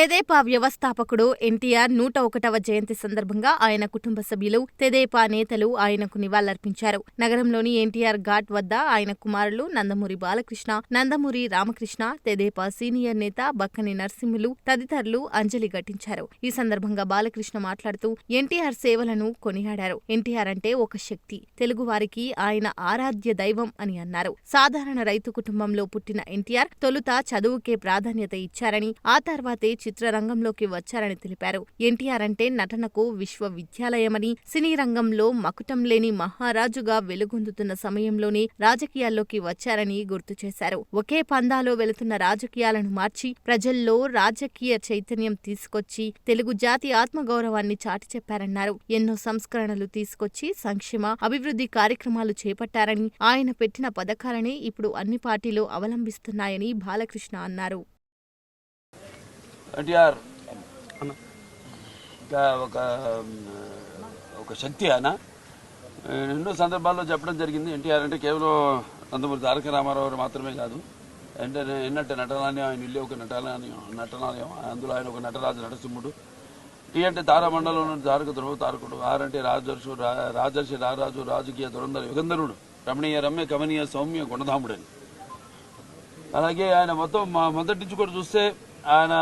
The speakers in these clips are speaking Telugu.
తెదేపా వ్యవస్థాపకుడు ఎన్టీఆర్ 101వ జయంతి సందర్భంగా ఆయన కుటుంబ సభ్యులు, తెదేపా నేతలు ఆయనకు నివాళులర్పించారు. నగరంలోని ఎన్టీఆర్ ఘాట్ వద్ద ఆయన కుమారులు నందమూరి బాలకృష్ణ, నందమూరి రామకృష్ణ, తెదేపా సీనియర్ నేత బక్కని నరసింహులు తదితరులు అంజలి ఘటించారు. ఈ సందర్భంగా బాలకృష్ణ మాట్లాడుతూ ఎన్టీఆర్ సేవలను కొనియాడారు. ఎన్టీఆర్ అంటే ఒక శక్తి, తెలుగువారికి ఆయన ఆరాధ్య దైవం అని అన్నారు. సాధారణ రైతు కుటుంబంలో పుట్టిన ఎన్టీఆర్ తొలుత చదువుకే ప్రాధాన్యత ఇచ్చారని, ఆ తర్వాతే చిత్రరంగంలోకి వచ్చారని తెలిపారు. ఎన్టీఆర్ అంటే నటనకు విశ్వవిద్యాలయమని, సినీ రంగంలో మకుటం లేని మహారాజుగా వెలుగొందుతున్న సమయంలోనే రాజకీయాల్లోకి వచ్చారని గుర్తు చేశారు. ఒకే పందాలో వెళుతున్న రాజకీయాలను మార్చి ప్రజల్లో రాజకీయ చైతన్యం తీసుకొచ్చి తెలుగు జాతి ఆత్మగౌరవాన్ని చాటి చెప్పారన్నారు. ఎన్నో సంస్కరణలు తీసుకొచ్చి సంక్షేమ, అభివృద్ధి కార్యక్రమాలు చేపట్టారని, ఆయన పెట్టిన పథకాలనే ఇప్పుడు అన్ని పార్టీలు అవలంబిస్తున్నాయని బాలకృష్ణ అన్నారు. ఎన్టీఆర్ ఒక శక్తి ఆయన ఎన్నో సందర్భాల్లో చెప్పడం జరిగింది. ఎన్టీఆర్ అంటే కేవలం నందమూరి తారక రామారావు మాత్రమే కాదు, అంటే ఎన్నట్టు నటనాలయం, ఆయన ఇల్లు ఒక నటనాలయం, అందులో ఆయన ఒక నటరాజు నరసింహుడు. టీ అంటే తారామండలంలో తారక ధ్రువ తారకుడు, ఆర్ అంటే రాజర్షి రారాజు, రాజకీయ దురంధర యుగంధరుడు, రమణీయ రమ్య కమనీయ సౌమ్య గుణధాముడని. అలాగే ఆయన మొదటి నుంచి కూడా చూస్తే ఆయన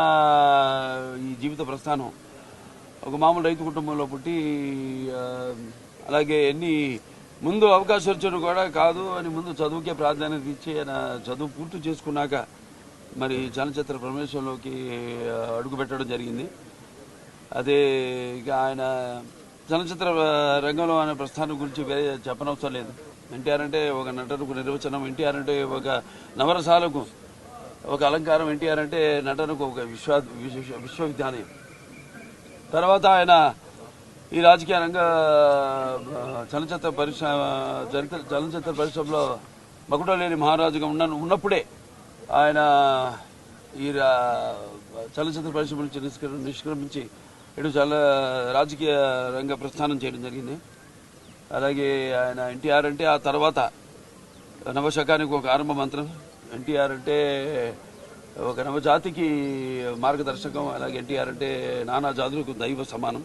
ఈ జీవిత ప్రస్థానం ఒక మామూలు రైతు కుటుంబంలో పుట్టి, అలాగే ముందు అవకాశాలు కూడా కాదు అని ముందు చదువుకే ప్రాధాన్యత ఇచ్చి ఆయన చదువు పూర్తి చేసుకున్నాక మరి చలనచిత్ర ప్రవేశంలోకి అడుగుపెట్టడం జరిగింది. అదే ఇక ఆయన చలనచిత్ర రంగంలో ఆయన ప్రస్థానం గురించి వేరే చెప్పనవసరం లేదు. ఎన్టీఆర్ అంటే ఒక నటనకు నిర్వచనం, ఎన్టీఆర్ అంటే ఒక నవరసాలకు ఒక అలంకారం, ఎన్టీఆర్ అంటే నటనకు ఒక విశ్వవిద్యాలయం. తర్వాత ఆయన ఈ రాజకీయ రంగ చలనచిత్ర పరిశ్రమలో మకుటం లేని మహారాజుగా ఉన్నప్పుడే ఆయన ఈ చలనచిత్ర పరిశ్రమ నుంచి నిష్క్రమించి ఇటు రాజకీయ రంగ ప్రస్థానం చేయడం జరిగింది. అలాగే ఆయన ఎన్టీఆర్ అంటే ఆ తర్వాత నవశకానికి ఒక ఆరంభ మంత్రం. ఎన్టీఆర్ అంటే ఒక నవజాతికి మార్గదర్శకం. అలాగే ఎన్టీఆర్ అంటే నానా జాతులకు దైవ సమానం.